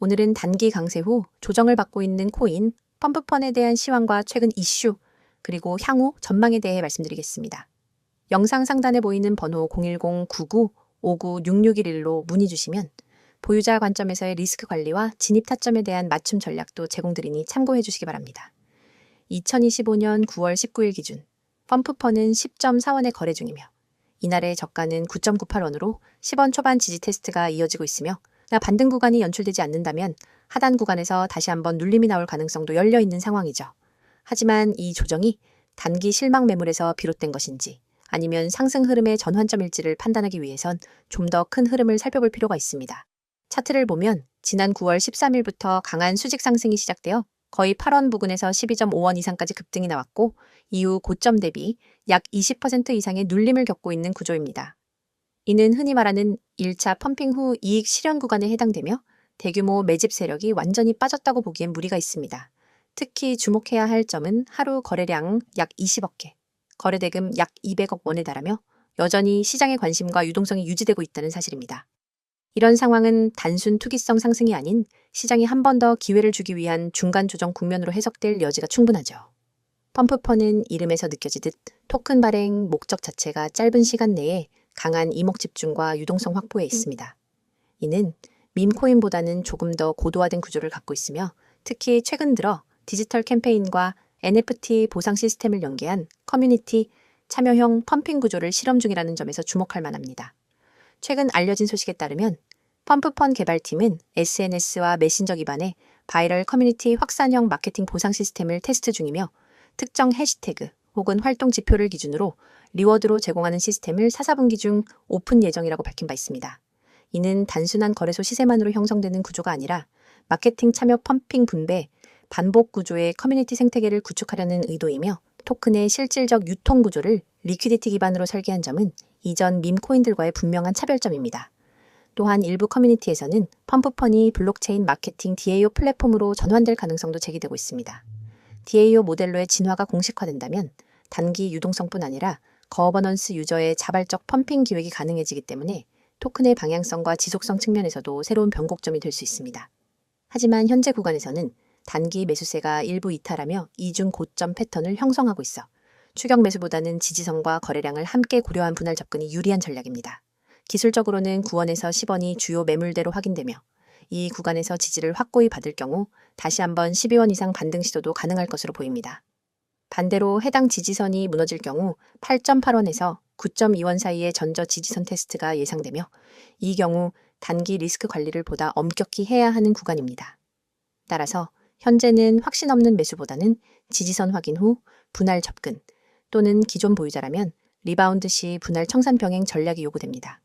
오늘은 단기 강세 후 조정을 받고 있는 코인 펌프펀에 대한 시황과 최근 이슈, 그리고 향후 전망에 대해 말씀드리겠습니다. 영상 상단에 보이는 번호 010-99-59-6611로 문의 주시면 보유자 관점에서의 리스크 관리와 진입 타점에 대한 맞춤 전략도 제공드리니 참고해 주시기 바랍니다. 2025년 9월 19일 기준 펌프펀은 10.4원에 거래 중이며 이날의 저가는 9.98원으로 10원 초반 지지 테스트가 이어지고 있으며 반등 구간이 연출되지 않는다면 하단 구간에서 다시 한번 눌림이 나올 가능성도 열려 있는 상황이죠. 하지만 이 조정이 단기 실망 매물에서 비롯된 것인지 아니면 상승 흐름의 전환점일지를 판단하기 위해선 좀 더 큰 흐름을 살펴볼 필요가 있습니다. 차트를 보면 지난 9월 13일부터 강한 수직 상승이 시작되어 거의 8원 부근에서 12.5원 이상까지 급등이 나왔고 이후 고점 대비 약 20% 이상의 눌림을 겪고 있는 구조입니다. 이는 흔히 말하는 1차 펌핑 후 이익 실현 구간에 해당되며 대규모 매집 세력이 완전히 빠졌다고 보기엔 무리가 있습니다. 특히 주목해야 할 점은 하루 거래량 약 20억 개, 거래대금 약 200억 원에 달하며 여전히 시장의 관심과 유동성이 유지되고 있다는 사실입니다. 이런 상황은 단순 투기성 상승이 아닌 시장이 한 번 더 기회를 주기 위한 중간 조정 국면으로 해석될 여지가 충분하죠. 펌프펀은 이름에서 느껴지듯 토큰 발행 목적 자체가 짧은 시간 내에 강한 이목 집중과 유동성 확보에 있습니다. 이는 밈코인보다는 조금 더 고도화된 구조를 갖고 있으며 특히 최근 들어 디지털 캠페인과 NFT 보상 시스템을 연계한 커뮤니티 참여형 펌핑 구조를 실험 중이라는 점에서 주목할 만합니다. 최근 알려진 소식에 따르면 펌프펀 개발팀은 SNS와 메신저 기반의 바이럴 커뮤니티 확산형 마케팅 보상 시스템을 테스트 중이며 특정 해시태그 혹은 활동 지표를 기준으로 리워드로 제공하는 시스템을 4, 4분기 중 오픈 예정이라고 밝힌 바 있습니다. 이는 단순한 거래소 시세만으로 형성되는 구조가 아니라 마케팅 참여 펌핑 분배, 반복 구조의 커뮤니티 생태계를 구축하려는 의도이며 토큰의 실질적 유통 구조를 리퀴디티 기반으로 설계한 점은 이전 밈코인들과의 분명한 차별점입니다. 또한 일부 커뮤니티에서는 펌프펀이 블록체인 마케팅 DAO 플랫폼으로 전환될 가능성도 제기되고 있습니다. DAO 모델로의 진화가 공식화된다면 단기 유동성뿐 아니라 거버넌스 유저의 자발적 펌핑 기획이 가능해지기 때문에 토큰의 방향성과 지속성 측면에서도 새로운 변곡점이 될 수 있습니다. 하지만 현재 구간에서는 단기 매수세가 일부 이탈하며 이중 고점 패턴을 형성하고 있어 추격 매수보다는 지지선과 거래량을 함께 고려한 분할 접근이 유리한 전략입니다. 기술적으로는 9원에서 10원이 주요 매물대로 확인되며 이 구간에서 지지를 확고히 받을 경우 다시 한번 12원 이상 반등 시도도 가능할 것으로 보입니다. 반대로 해당 지지선이 무너질 경우 8.8원에서 9.2원 사이의 전저 지지선 테스트가 예상되며 이 경우 단기 리스크 관리를 보다 엄격히 해야 하는 구간입니다. 따라서 현재는 확신 없는 매수보다는 지지선 확인 후 분할 접근 또는 기존 보유자라면 리바운드 시 분할 청산 병행 전략이 요구됩니다.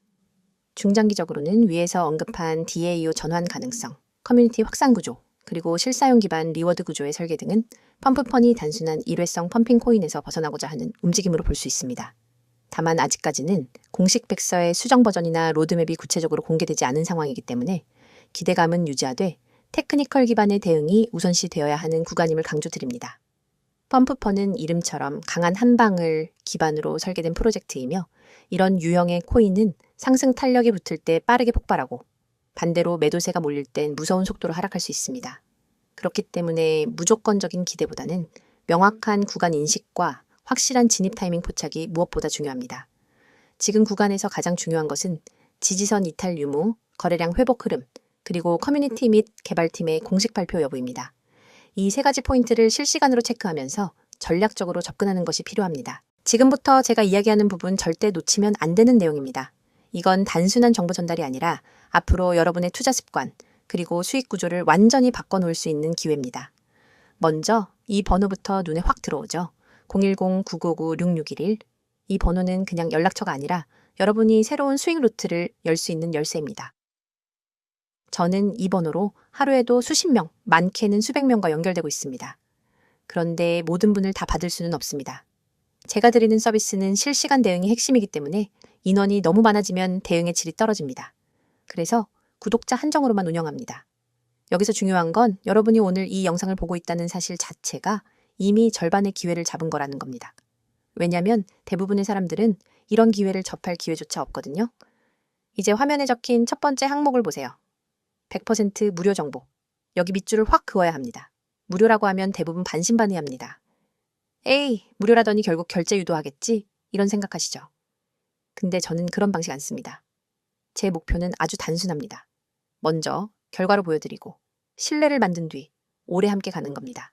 중장기적으로는 위에서 언급한 DAO 전환 가능성, 커뮤니티 확산 구조, 그리고 실사용 기반 리워드 구조의 설계 등은 펌프펀이 단순한 일회성 펌핑 코인에서 벗어나고자 하는 움직임으로 볼 수 있습니다. 다만 아직까지는 공식 백서의 수정 버전이나 로드맵이 구체적으로 공개되지 않은 상황이기 때문에 기대감은 유지하되 테크니컬 기반의 대응이 우선시 되어야 하는 구간임을 강조드립니다. 펌프펀은 이름처럼 강한 한방을 기반으로 설계된 프로젝트이며 이런 유형의 코인은 상승 탄력이 붙을 때 빠르게 폭발하고 반대로 매도세가 몰릴 땐 무서운 속도로 하락할 수 있습니다. 그렇기 때문에 무조건적인 기대보다는 명확한 구간 인식과 확실한 진입 타이밍 포착이 무엇보다 중요합니다. 지금 구간에서 가장 중요한 것은 지지선 이탈 유무, 거래량 회복 흐름, 그리고 커뮤니티 및 개발팀의 공식 발표 여부입니다. 이 세 가지 포인트를 실시간으로 체크하면서 전략적으로 접근하는 것이 필요합니다. 지금부터 제가 이야기하는 부분 절대 놓치면 안 되는 내용입니다. 이건 단순한 정보 전달이 아니라 앞으로 여러분의 투자 습관, 그리고 수익 구조를 완전히 바꿔놓을 수 있는 기회입니다. 먼저 이 번호부터 눈에 확 들어오죠. 010-959-6611. 이 번호는 그냥 연락처가 아니라 여러분이 새로운 수익 루트를 열 수 있는 열쇠입니다. 저는 이 번호로 하루에도 수십 명, 많게는 수백 명과 연결되고 있습니다. 그런데 모든 분을 다 받을 수는 없습니다. 제가 드리는 서비스는 실시간 대응이 핵심이기 때문에 인원이 너무 많아지면 대응의 질이 떨어집니다. 그래서 구독자 한정으로만 운영합니다. 여기서 중요한 건 여러분이 오늘 이 영상을 보고 있다는 사실 자체가 이미 절반의 기회를 잡은 거라는 겁니다. 왜냐하면 대부분의 사람들은 이런 기회를 접할 기회조차 없거든요. 이제 화면에 적힌 첫 번째 항목을 보세요. 100% 무료 정보. 여기 밑줄을 확 그어야 합니다. 무료라고 하면 대부분 반신반의합니다. 에이, 무료라더니 결국 결제 유도하겠지? 이런 생각하시죠. 근데 저는 그런 방식 안 씁니다. 제 목표는 아주 단순합니다. 먼저 결과로 보여드리고 신뢰를 만든 뒤 오래 함께 가는 겁니다.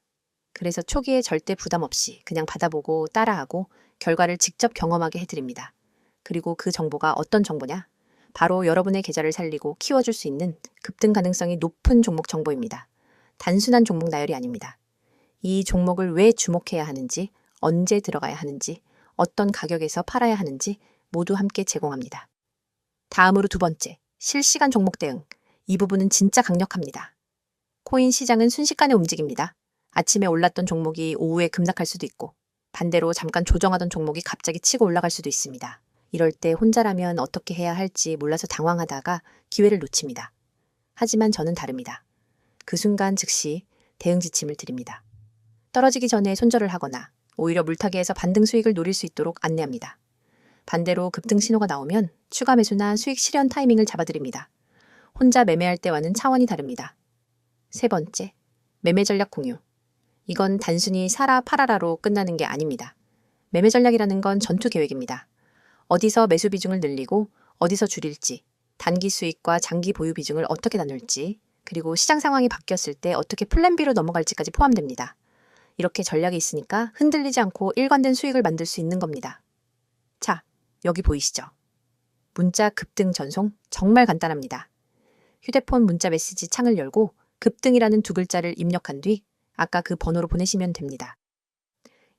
그래서 초기에 절대 부담 없이 그냥 받아보고 따라하고 결과를 직접 경험하게 해드립니다. 그리고 그 정보가 어떤 정보냐? 바로 여러분의 계좌를 살리고 키워줄 수 있는 급등 가능성이 높은 종목 정보입니다. 단순한 종목 나열이 아닙니다. 이 종목을 왜 주목해야 하는지, 언제 들어가야 하는지, 어떤 가격에서 팔아야 하는지 모두 함께 제공합니다. 다음으로 두 번째, 실시간 종목 대응. 이 부분은 진짜 강력합니다. 코인 시장은 순식간에 움직입니다. 아침에 올랐던 종목이 오후에 급락할 수도 있고, 반대로 잠깐 조정하던 종목이 갑자기 치고 올라갈 수도 있습니다. 이럴 때 혼자라면 어떻게 해야 할지 몰라서 당황하다가 기회를 놓칩니다. 하지만 저는 다릅니다. 그 순간 즉시 대응 지침을 드립니다. 떨어지기 전에 손절을 하거나 오히려 물타기에서 반등 수익을 노릴 수 있도록 안내합니다. 반대로 급등 신호가 나오면 추가 매수나 수익 실현 타이밍을 잡아드립니다. 혼자 매매할 때와는 차원이 다릅니다. 세 번째, 매매 전략 공유. 이건 단순히 사라 팔아라로 끝나는 게 아닙니다. 매매 전략이라는 건 전투 계획입니다. 어디서 매수 비중을 늘리고 어디서 줄일지, 단기 수익과 장기 보유 비중을 어떻게 나눌지, 그리고 시장 상황이 바뀌었을 때 어떻게 플랜 B로 넘어갈지까지 포함됩니다. 이렇게 전략이 있으니까 흔들리지 않고 일관된 수익을 만들 수 있는 겁니다. 자, 여기 보이시죠? 문자 급등 전송 정말 간단합니다. 휴대폰 문자 메시지 창을 열고 급등이라는 두 글자를 입력한 뒤 아까 그 번호로 보내시면 됩니다.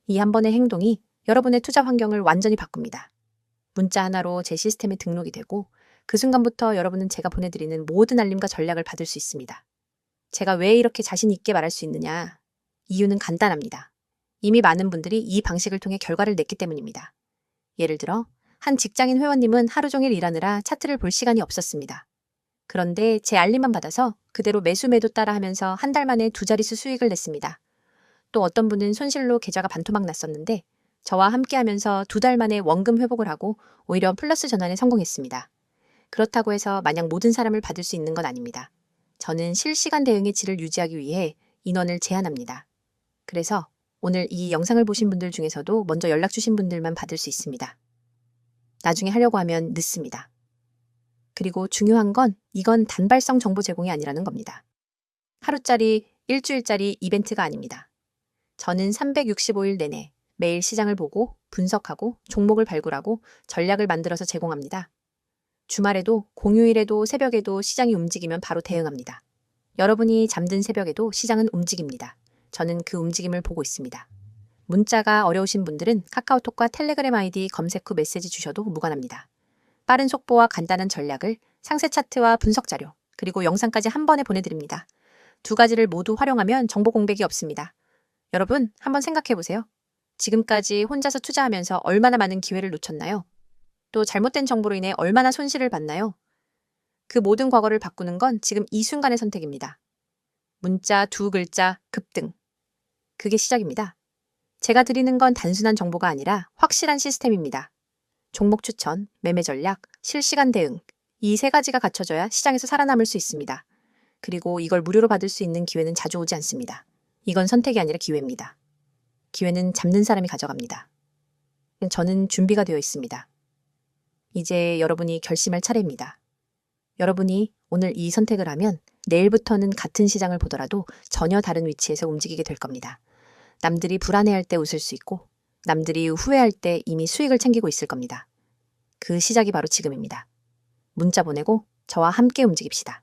이 한 번의 행동이 여러분의 투자 환경을 완전히 바꿉니다. 문자 하나로 제 시스템에 등록이 되고 그 순간부터 여러분은 제가 보내드리는 모든 알림과 전략을 받을 수 있습니다. 제가 왜 이렇게 자신 있게 말할 수 있느냐? 이유는 간단합니다. 이미 많은 분들이 이 방식을 통해 결과를 냈기 때문입니다. 예를 들어 한 직장인 회원님은 하루 종일 일하느라 차트를 볼 시간이 없었습니다. 그런데 제 알림만 받아서 그대로 매수 매도 따라 하면서 한 달 만에 두 자릿수 수익을 냈습니다. 또 어떤 분은 손실로 계좌가 반토막 났었는데 저와 함께 하면서 두 달 만에 원금 회복을 하고 오히려 플러스 전환에 성공했습니다. 그렇다고 해서 마냥 모든 사람을 받을 수 있는 건 아닙니다. 저는 실시간 대응의 질을 유지하기 위해 인원을 제한합니다. 그래서 오늘 이 영상을 보신 분들 중에서도 먼저 연락 주신 분들만 받을 수 있습니다. 나중에 하려고 하면 늦습니다. 그리고 중요한 건 이건 단발성 정보 제공이 아니라는 겁니다. 하루짜리, 일주일짜리 이벤트가 아닙니다. 저는 365일 내내 매일 시장을 보고 분석하고 종목을 발굴하고 전략을 만들어서 제공합니다. 주말에도 공휴일에도 새벽에도 시장이 움직이면 바로 대응합니다. 여러분이 잠든 새벽에도 시장은 움직입니다. 저는 그 움직임을 보고 있습니다. 문자가 어려우신 분들은 카카오톡과 텔레그램 아이디 검색 후 메시지 주셔도 무관합니다. 빠른 속보와 간단한 전략을 상세 차트와 분석 자료, 그리고 영상까지 한 번에 보내드립니다. 두 가지를 모두 활용하면 정보 공백이 없습니다. 여러분, 한번 생각해 보세요. 지금까지 혼자서 투자하면서 얼마나 많은 기회를 놓쳤나요? 또 잘못된 정보로 인해 얼마나 손실을 봤나요? 그 모든 과거를 바꾸는 건 지금 이 순간의 선택입니다. 문자 두 글자 급등. 그게 시작입니다. 제가 드리는 건 단순한 정보가 아니라 확실한 시스템입니다. 종목 추천, 매매 전략, 실시간 대응. 이 세 가지가 갖춰져야 시장에서 살아남을 수 있습니다. 그리고 이걸 무료로 받을 수 있는 기회는 자주 오지 않습니다. 이건 선택이 아니라 기회입니다. 기회는 잡는 사람이 가져갑니다. 저는 준비가 되어 있습니다. 이제 여러분이 결심할 차례입니다. 여러분이 오늘 이 선택을 하면 내일부터는 같은 시장을 보더라도 전혀 다른 위치에서 움직이게 될 겁니다. 남들이 불안해할 때 웃을 수 있고 남들이 후회할 때 이미 수익을 챙기고 있을 겁니다. 그 시작이 바로 지금입니다. 문자 보내고 저와 함께 움직입시다.